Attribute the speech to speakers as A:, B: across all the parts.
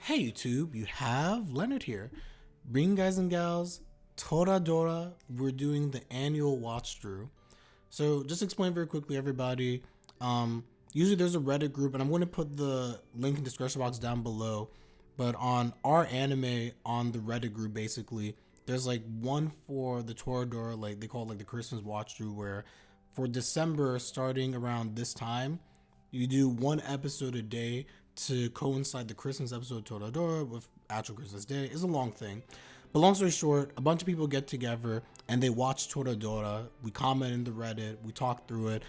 A: Hey YouTube, you have Leonard here. Bring guys and gals, Toradora, we're doing the annual watch through. So just explain very quickly everybody. Usually there's a Reddit group and I'm going to put the link in the description box down below. But on our anime on the Reddit group basically, there's like one for the Toradora, like they call it like the Christmas watch through, where for December starting around this time, you do one episode a day to coincide the Christmas episode of Toradora with actual Christmas Day. It's a long thing. But long story short, a bunch of people get together and they watch Toradora. We comment in the Reddit. We talk through it.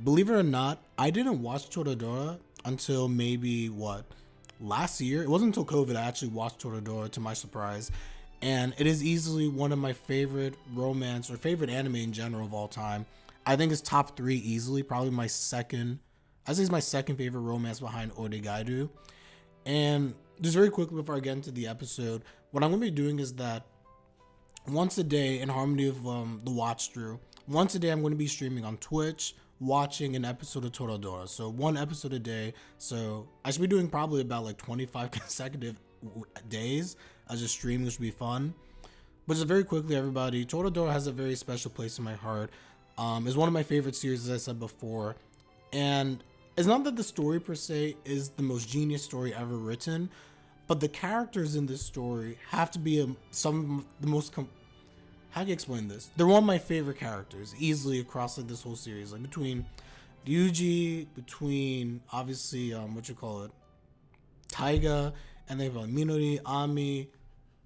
A: Believe it or not, I didn't watch Toradora until maybe, last year? It wasn't until COVID I actually watched Toradora, to my surprise. And it is easily one of my favorite romance or favorite anime in general of all time. I think it's top 3 easily. Probably my second. I think it's my second favorite romance behind Oregairu. And just very quickly before I get into the episode, what I'm going to be doing is that once a day, in harmony with the watch through, once a day I'm going to be streaming on Twitch, watching an episode of Toradora. So one episode a day. So I should be doing probably about like 25 consecutive days as just streaming, which would be fun. But just very quickly, everybody, Toradora has a very special place in my heart. It's one of my favorite series, as I said before. And it's not that the story per se is the most genius story ever written, but the characters in this story have to be some of the most how do you explain this? They're one of my favorite characters easily across like this whole series. Like between Ryuuji, between obviously Taiga, and they have Minori, Ami.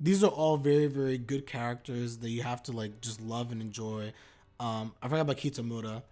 A: These are all very, very good characters that you have to like just love and enjoy. I forgot about Kitamura.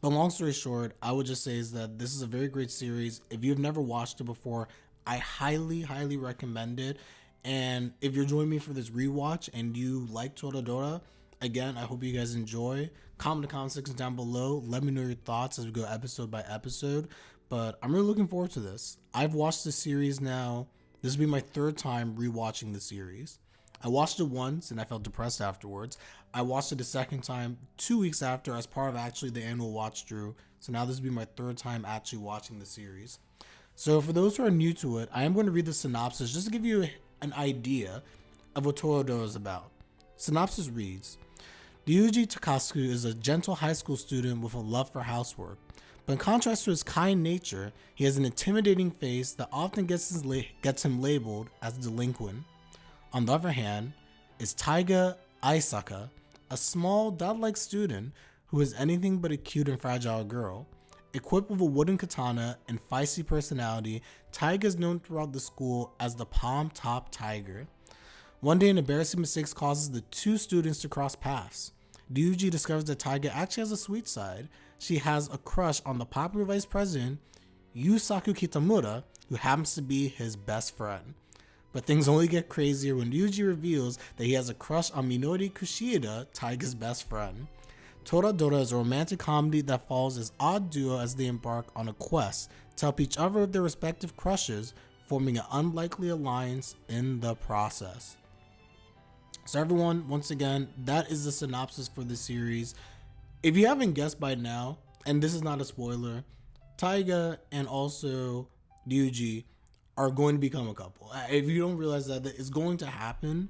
A: But long story short, I would just say is that this is a very great series. If you've never watched it before, I highly, highly recommend it. And if you're joining me for this rewatch and you like Toradora, again, I hope you guys enjoy. Comment in the comment section down below. Let me know your thoughts as we go episode by episode. But I'm really looking forward to this. I've watched the series now. This will be my 3rd time rewatching the series. I watched it once and I felt depressed afterwards. I watched it a second time 2 weeks after as part of actually the annual watch through. So now this will be my 3rd time actually watching the series. So for those who are new to it, I am going to read the synopsis just to give you an idea of what Toradora is about. Synopsis reads, Ryuuji Takasu is a gentle high school student with a love for housework. But in contrast to his kind nature, he has an intimidating face that often gets him labeled as delinquent. On the other hand, is Taiga Aisaka, a small, dot-like student who is anything but a cute and fragile girl. Equipped with a wooden katana and feisty personality, Taiga is known throughout the school as the Palmtop Tiger. One day, an embarrassing mistake causes the 2 students to cross paths. Ryuji discovers that Taiga actually has a sweet side. She has a crush on the popular vice president, Yusaku Kitamura, who happens to be his best friend. But things only get crazier when Ryuji reveals that he has a crush on Minori Kushida, Taiga's best friend. Toradora is a romantic comedy that follows this odd duo as they embark on a quest to help each other with their respective crushes, forming an unlikely alliance in the process. So everyone, once again, that is the synopsis for the series. If you haven't guessed by now, and this is not a spoiler, Taiga and also Ryuji are going to become a couple. If you don't realize that it's going to happen,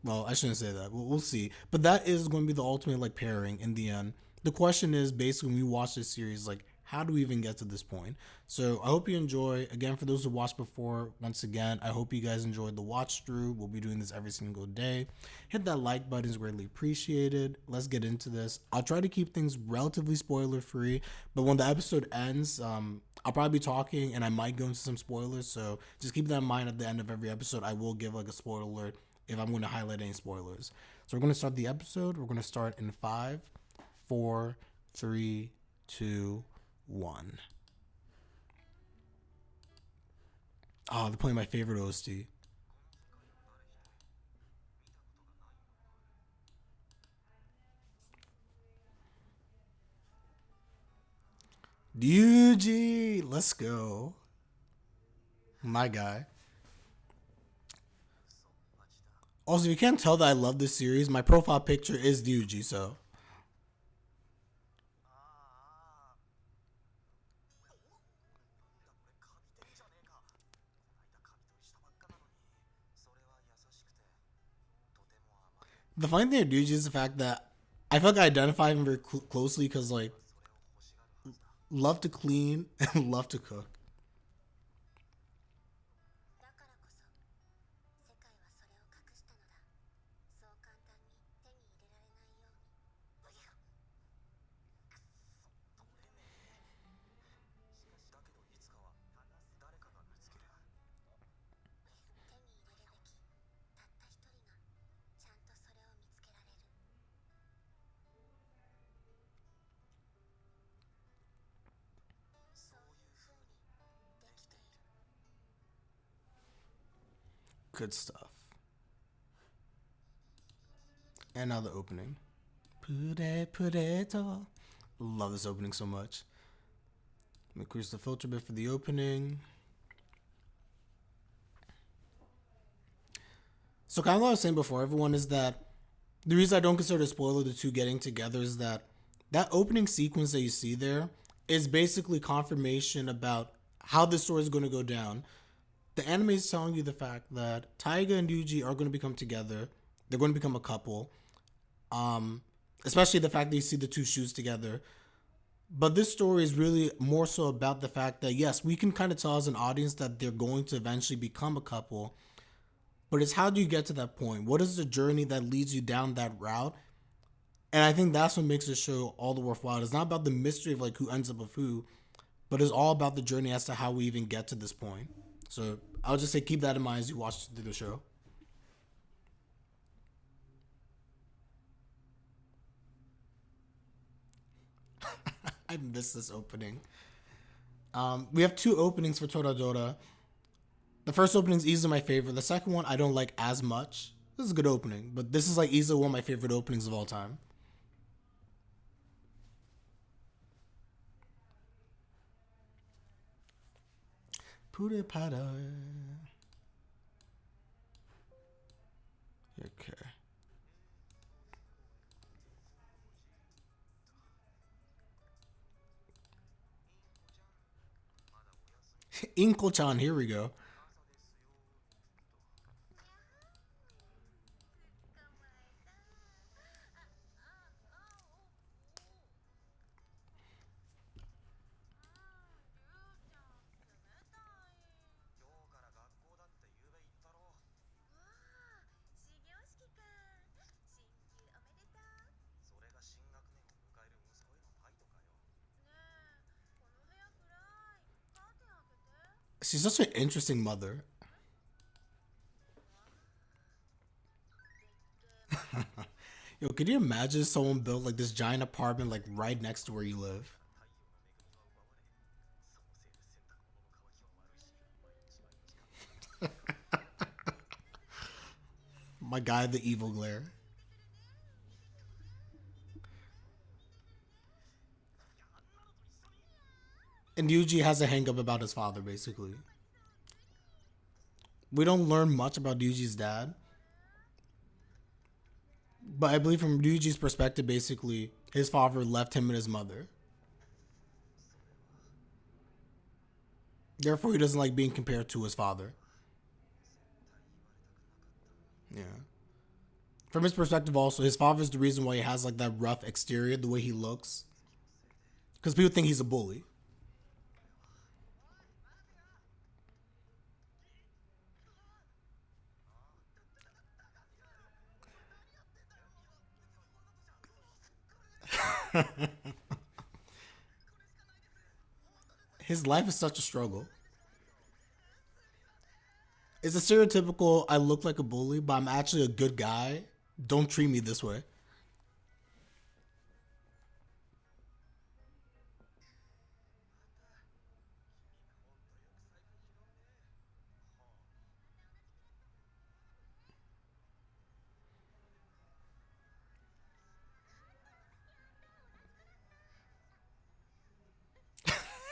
A: well, I shouldn't say that. We'll see. But that is going to be the ultimate like pairing in the end. The question is basically when we watch this series, like how do we even get to this point? So I hope you enjoy. Again, for those who watched before, once again, I hope you guys enjoyed the watch through. We'll be doing this every single day. Hit that like button, is greatly appreciated. Let's get into this. I'll try to keep things relatively spoiler free, but when the episode ends, I'll probably be talking and I might go into some spoilers. So just keep that in mind. At the end of every episode, I will give like a spoiler alert if I'm going to highlight any spoilers. So we're going to start the episode. We're going to start in 5, 4, 3, 2, 1. Oh, they're playing my favorite OST. Ryuji, let's go. My guy. Also, you can't tell that I love this series. My profile picture is Ryuji, so. The funny thing with Ryuji is the fact that I feel like I identify him very closely because like love to clean and love to cook. Good stuff. And now the opening. Love this opening so much. Let me increase the filter bit for the opening. So kind of what I was saying before, everyone, is that the reason I don't consider a spoiler the two getting together is that opening sequence that you see there is basically confirmation about how this story is going to go down. The anime is telling you the fact that Taiga and Ryuji are going to become together. They're going to become a couple. Especially the fact that you see the two shoes together. But this story is really more so about the fact that, yes, we can kind of tell as an audience that they're going to eventually become a couple. But it's how do you get to that point? What is the journey that leads you down that route? And I think that's what makes the show all the worthwhile. It's not about the mystery of like who ends up with who, but it's all about the journey as to how we even get to this point. So I'll just say keep that in mind as you watch the show. I missed this opening. We have two openings for Toradora. The first opening is easily my favorite. The second one I don't like as much. This is a good opening, but this is like easily one of my favorite openings of all time. Pure pada. Okay. Inko-chan, here we go. She's such an interesting mother. Yo, could you imagine someone built like this giant apartment like right next to where you live? My guy, the evil glare. And Yuji has a hang up about his father, basically. We don't learn much about Ryuji's dad. But I believe from Ryuji's perspective, basically, his father left him and his mother. Therefore, he doesn't like being compared to his father. Yeah. From his perspective, also, his father's the reason why he has like that rough exterior, the way he looks. Because people think he's a bully. His life is such a struggle. It's a stereotypical I look like a bully, but I'm actually a good guy. Don't treat me this way.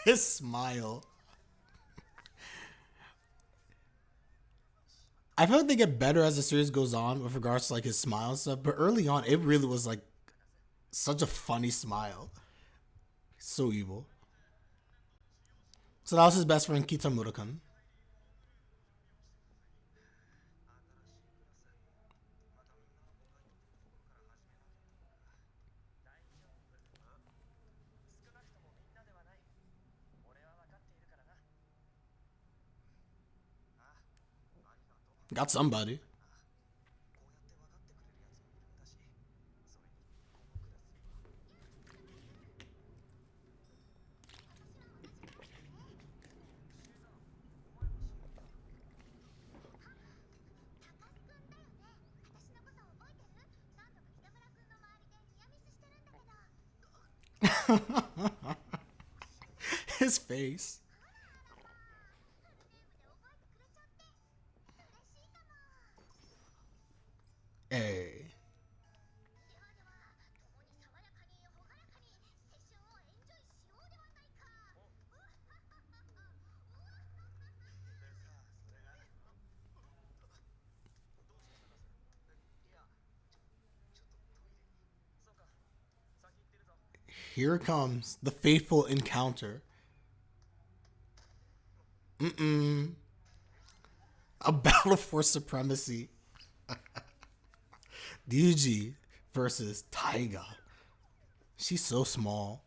A: His smile. I feel like they get better as the series goes on with regards to like his smile and stuff, but early on it really was like such a funny smile. So evil. So that was his best friend Kitamura-kun. Got somebody. His face. Hey. Here it comes. The fateful encounter. Mm-mm. A battle for supremacy. Ryuji versus Taiga. She's so small.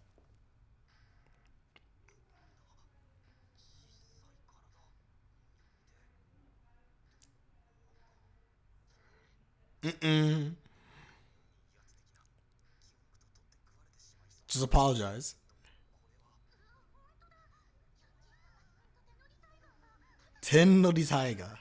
A: Mm-mm. Just apologize. Ten no Taiga.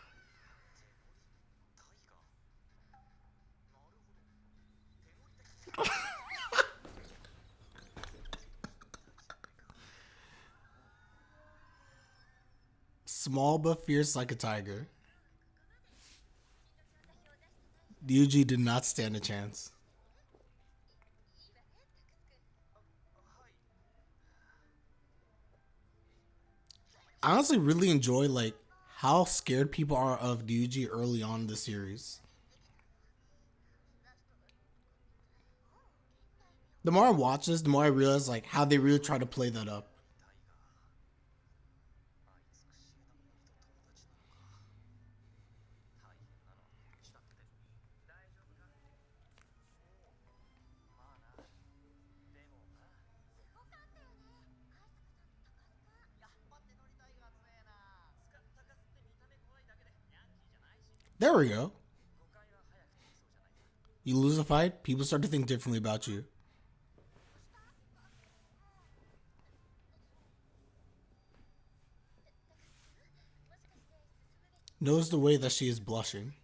A: Small but fierce like a tiger. Ryuji did not stand a chance. I honestly really enjoy like how scared people are of Ryuji early on in the series. The more I watch this, the more I realize like how they really try to play that up. There we go. You lose a fight, people start to think differently about you. Knows the way that she is blushing.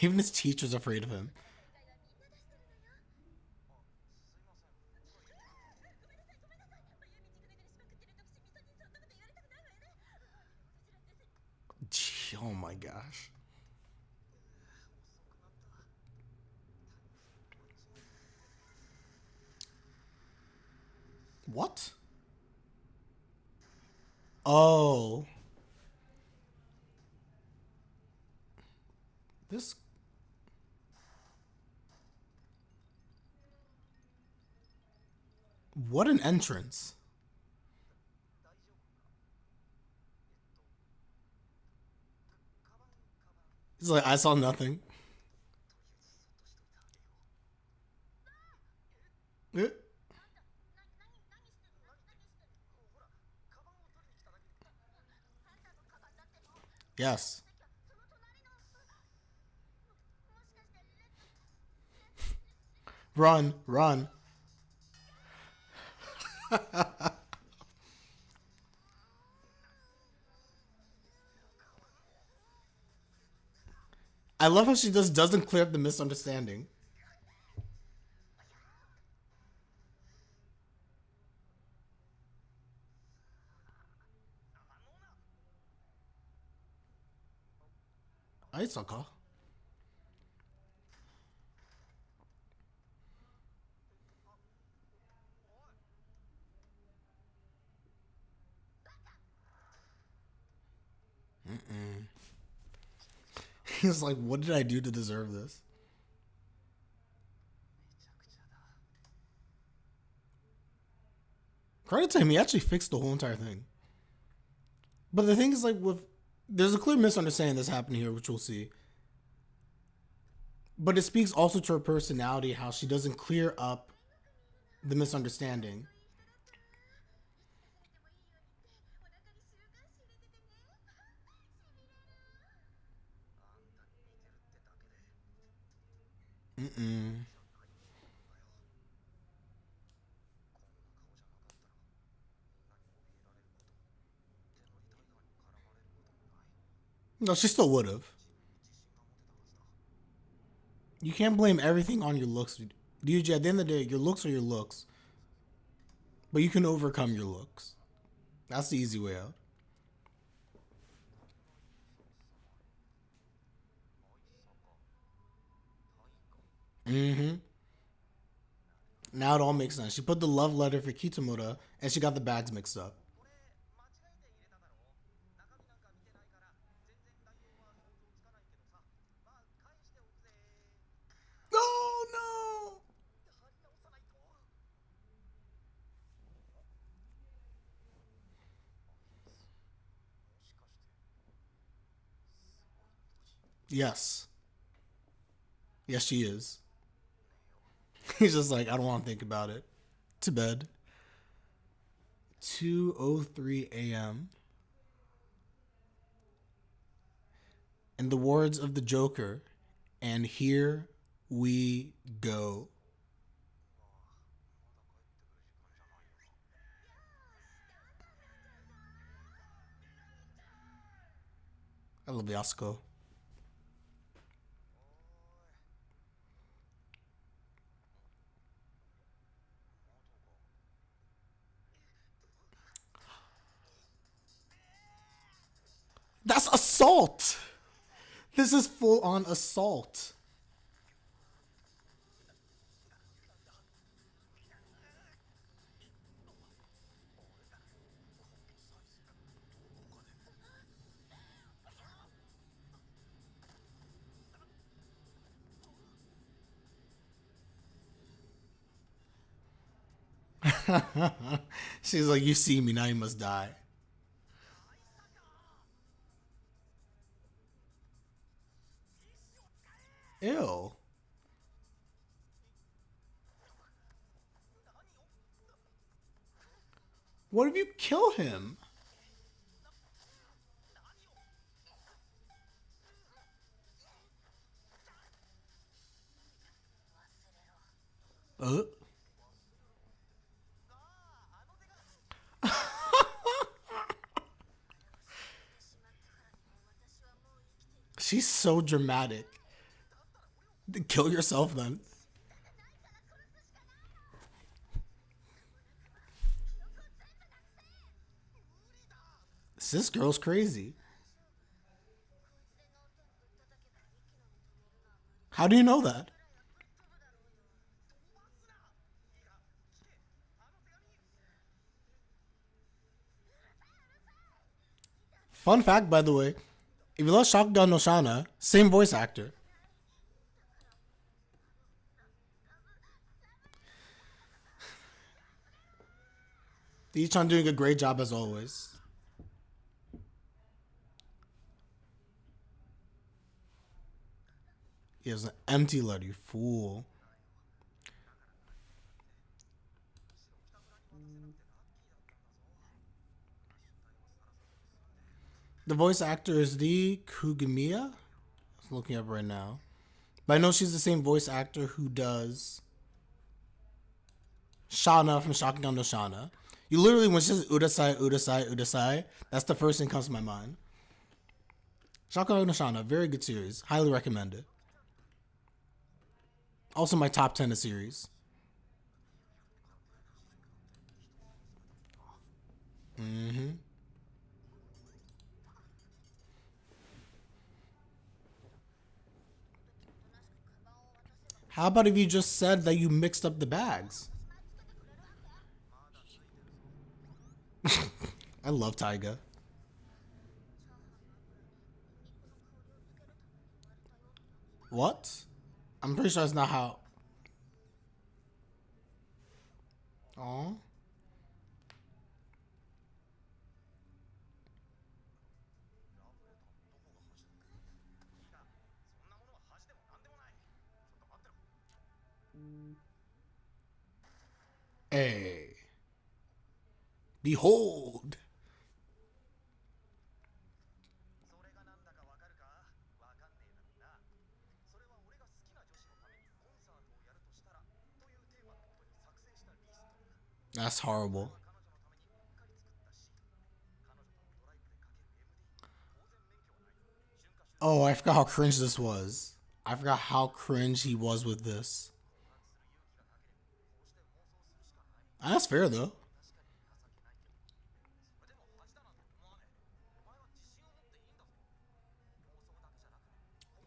A: Even his teacher's afraid of him. Gee, oh my gosh. What? Oh. This. What an entrance. He's like, I saw nothing. Yes. Run, run. I love how she just doesn't clear up the misunderstanding. Aisaka. He's like, what did I do to deserve this? Credit to him, he actually fixed the whole entire thing. But the thing is, like, there's a clear misunderstanding that's happening here, which we'll see. But it speaks also to her personality, how she doesn't clear up the misunderstanding. Mm-mm. No, she still would have. You can't blame everything on your looks. Ryuji, at the end of the day, your looks are your looks. But you can overcome your looks. That's the easy way out. Mm-hmm. Now it all makes sense. She put the love letter for Kitamura and she got the bags mixed up. Oh no! Yes. Yes, she is. He's just like, I don't want to think about it. To bed. 2:03 a.m. In the words of the Joker, and here we go. I love Yasuko. That's assault. This is full on assault. She's like, you see me, now you must die. Ew. What if you kill him? Uh. She's so dramatic. Kill yourself then. This girl's crazy. How do you know that? Fun fact, by the way, if you love Shakugan no Shana, same voice actor. Ichan doing a great job as always. He has an empty letter, you fool. The voice actor is the Kugamiya. I'm looking up right now. But I know she's the same voice actor who does Shana from Shakugan no Shana. You literally, when she says Udasai, Udasai, Udasai, that's the first thing that comes to my mind. Shakugan no Shana, very good series. Highly recommend it. Also my top 10 of series. Mm-hmm. How about if you just said that you mixed up the bags? I love Taiga. What? I'm pretty sure that's not how. Oh. Hey. Behold. That's horrible. Oh, I forgot how cringe this was. I forgot how cringe he was with this. And that's fair though.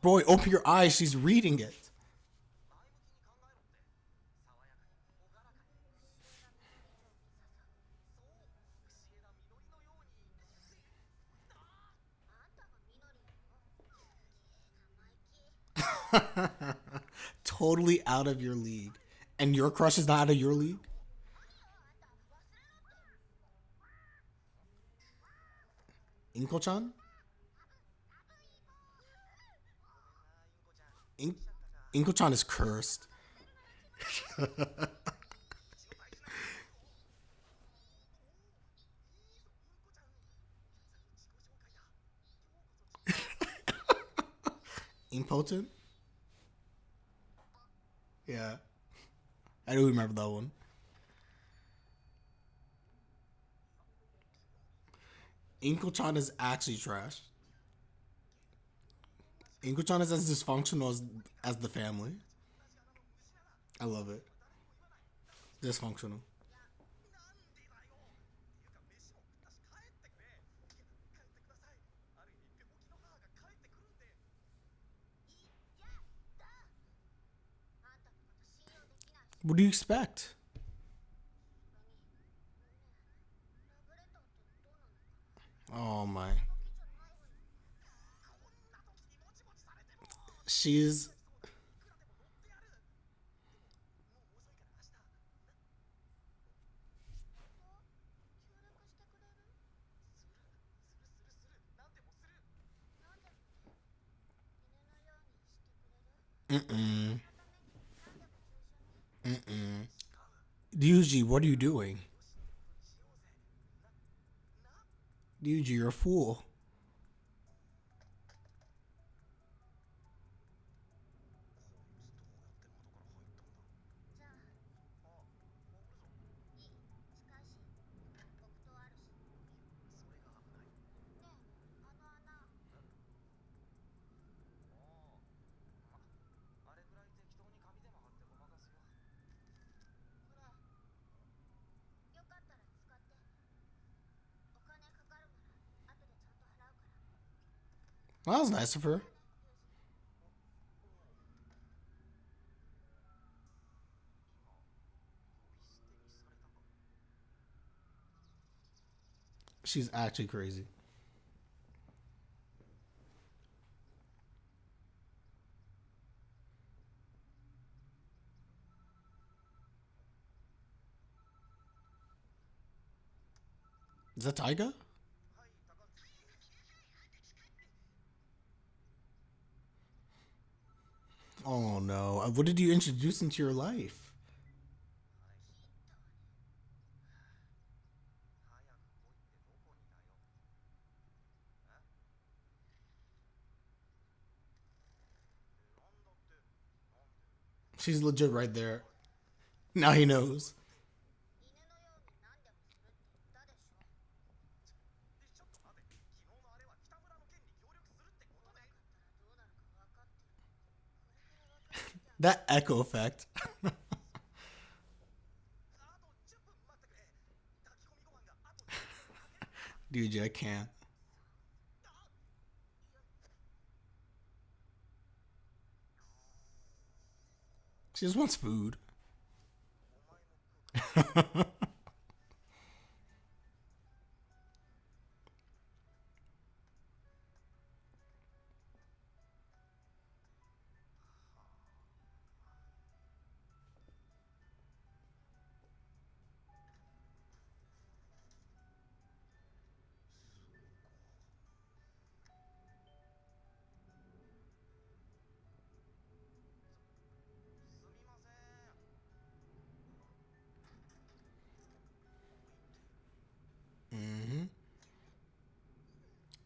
A: Boy, open your eyes. She's reading it. Totally out of your league. And your crush is not out of your league? Inko-chan? In- Inko-chan is cursed. Impotent? Yeah. I do remember that one. Inko-chan is actually trash. Inko-chan is as dysfunctional as the family. I love it. Dysfunctional. What do you expect? Oh my. She's mm-mm. Mm-mm. Ryuji, what are you doing? Ryuji, you're a fool. Well, that was nice of her. She's actually crazy. Is that Taiga? Oh no. What did you introduce into your life? She's legit right there. Now he knows. That echo effect. Dude, I can't. She just wants food. Hmm.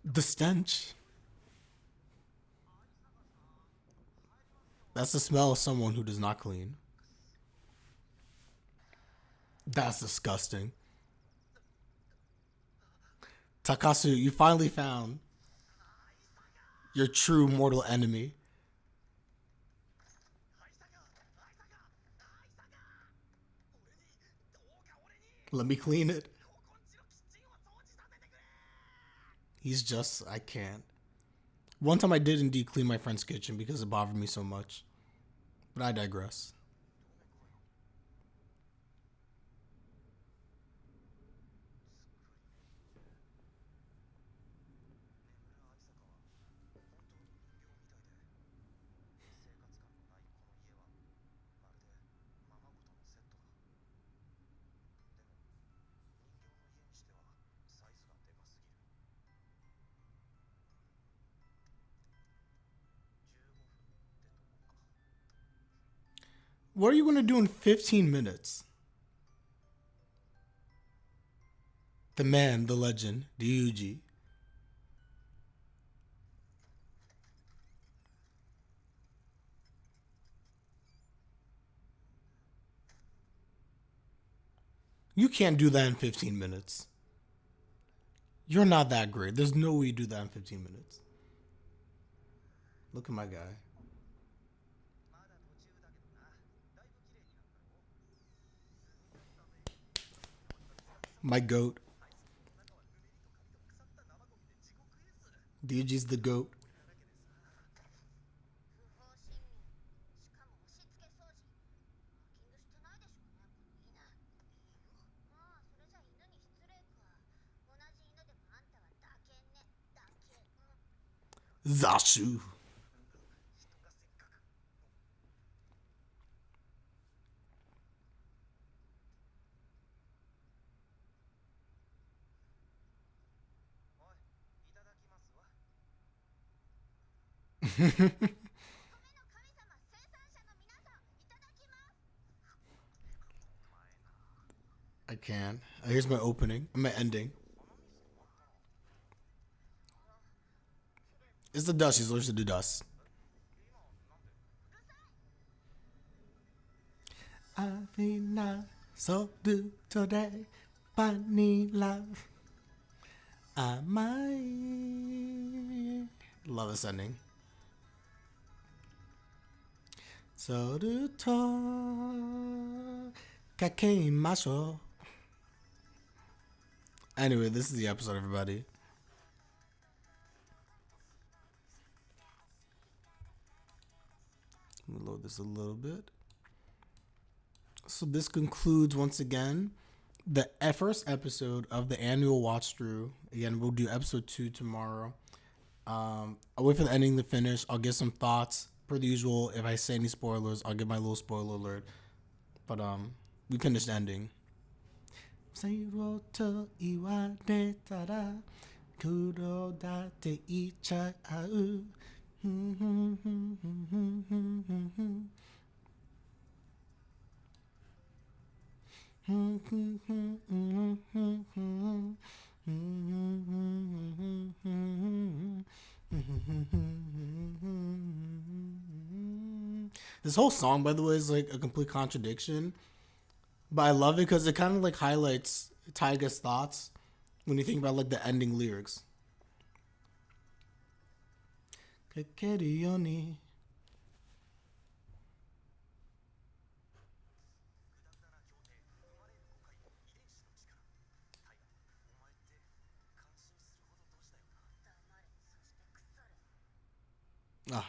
A: The stench. That's the smell of someone who does not clean. That's disgusting. Takasu, you finally found your true mortal enemy. Let me clean it. He's just, I can't. One time I did indeed clean my friend's kitchen because it bothered me so much. But I digress. What are you going to do in 15 minutes? The man, the legend, Ryuuji. You can't do that in 15 minutes. You're not that great. There's no way you do that in 15 minutes. Look at my guy. My goat. DG's the goat. Zashu. I can. Here's my opening. My ending. It's the dust. She's allergic to the dust. I feel not so blue today. Vanilla. I might love this ending. So do to kakeimasho. Anyway, this is the episode, everybody. Let me load this a little bit. So this concludes, once again, the first episode of the annual watch through. Again, we'll do episode 2 tomorrow. I'll wait for the ending to finish. I'll get some thoughts. Per the usual, if I say any spoilers, I'll give my little spoiler alert. But we finished the ending. 最後と言われたら黒だって言っちゃう This whole song, by the way, is like a complete contradiction. But I love it because it kind of like highlights Taiga's thoughts when you think about like the ending lyrics. Kekerioni.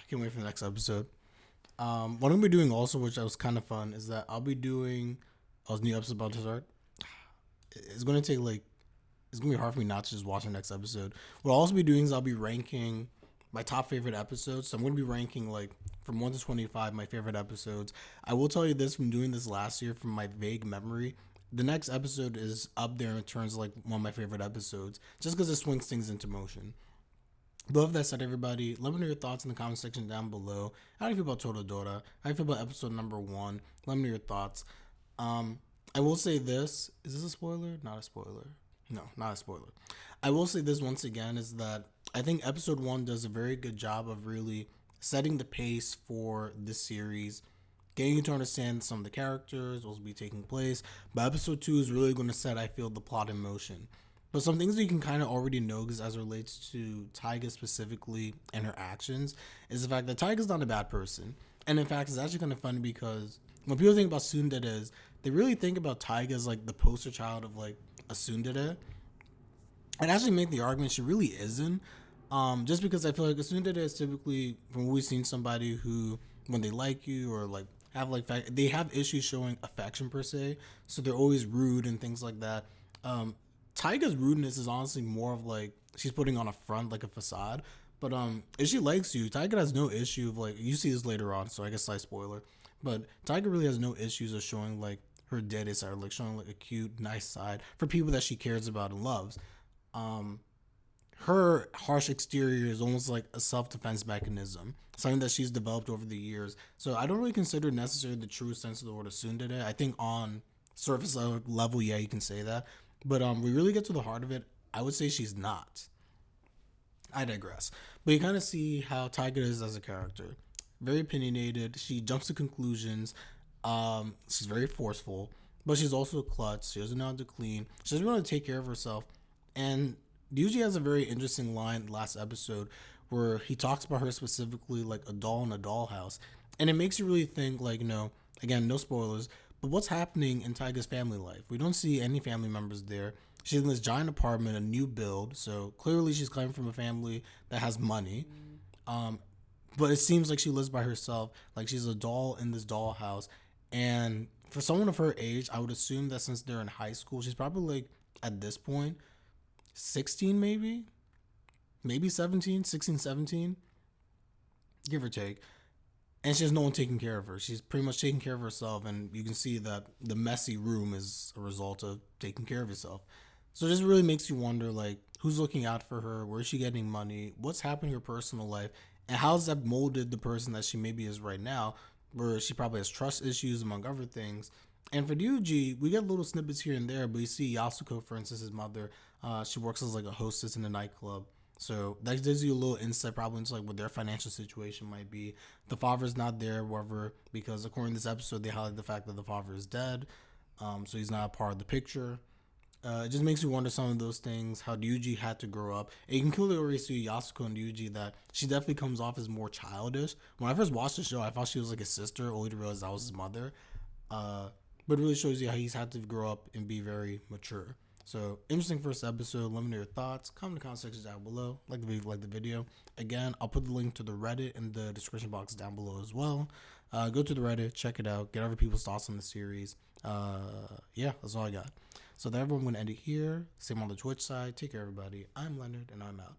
A: Can't wait for the next episode. What I'm gonna be doing also, which was kind of fun, is that I'll be doing a new episode about to start. It's gonna take like, it's gonna be hard for me not to just watch the next episode. What I'll also be doing is I'll be ranking my top favorite episodes. So I'm gonna be ranking like from 1 to 25 my favorite episodes. I will tell you this from doing this last year from my vague memory. The next episode is up there in terms of like one of my favorite episodes, just because it swings things into motion. But with that said, everybody, let me know your thoughts in the comment section down below. How do you feel about Toradora? How do you feel about episode number 1? Let me know your thoughts. I will say this. Is this a spoiler? Not a spoiler. No, not a spoiler. I will say this once again, is that I think episode 1 does a very good job of really setting the pace for this series. getting you to understand some of the characters, what will be taking place. But episode 2 is really going to set, I feel, the plot in motion. But some things that you can kind of already know, because as it relates to Taiga specifically and her actions, is the fact that Taiga's not a bad person. And in fact, it's actually kind of funny because when people think about tsundere, they really think about Taiga as like the poster child of like a tsundere. And actually make the argument she really isn't. Just because I feel like a tsundere is typically, from what we've seen, somebody who, when they like you or like have like, they have issues showing affection per se. So they're always rude and things like that. Taiga's rudeness is honestly more of like she's putting on a front, like a facade. But if she likes you, Taiga has no issue of like, you see this later on, so I guess slight spoiler. But Taiga really has no issues of showing like her dead side, like showing like a cute, nice side for people that she cares about and loves. Her harsh exterior is almost like a self-defense mechanism, something that she's developed over the years. So I don't really consider necessarily the true sense of the word tsundere. I think on surface level, yeah, you can say that. But we really get to the heart of it, I would say she's not. I digress. But you kind of see how Taiga is as a character. Very opinionated. She jumps to conclusions. She's very forceful. But she's also a klutz. She doesn't know how to clean. She doesn't know how to take care of herself. And Ryuuji has a very interesting line last episode where he talks about her specifically like a doll in a dollhouse. And it makes you really think like, again, no spoilers, but what's happening in Taiga's family life? We don't see any family members there. She's in this giant apartment, a new build. So clearly she's coming from a family that has money. But it seems like she lives by herself. Like she's a doll in this dollhouse. And for someone of her age, I would assume that since they're in high school, she's probably like, at this point, 16 maybe 17, 16, 17, give or take. And she has no one taking care of her. She's pretty much taking care of herself, and you can see that the messy room is a result of taking care of yourself. So this really makes you wonder, like, who's looking out for her? Where's she getting money? What's happening in her personal life? And how's that molded the person that she maybe is right now, where she probably has trust issues, among other things. And for Ryuuji, we get little snippets here and there, but you see Yasuko, for instance, his mother, she works as like a hostess in a nightclub. So that gives you a little insight probably into like what their financial situation might be. The father's not there, however, because according to this episode, they highlight the fact that the father is dead. So he's not a part of the picture. It just makes you wonder some of those things, how Ryuuji had to grow up. And you can clearly already see Yasuko and Ryuuji that she definitely comes off as more childish. When I first watched the show, I thought she was like his sister, only to realize that was his mother. But it really shows you how he's had to grow up and be very mature. So, interesting first episode. Let me know your thoughts. Comment in the comment section down below. Like the video. Again, I'll put the link to the Reddit in the description box down below as well. Go to the Reddit, check it out, get other people's thoughts on the series. Yeah, that's all I got. So, everyone, I'm going to end it here. Same on the Twitch side. Take care, everybody. I'm Leonard, and I'm out.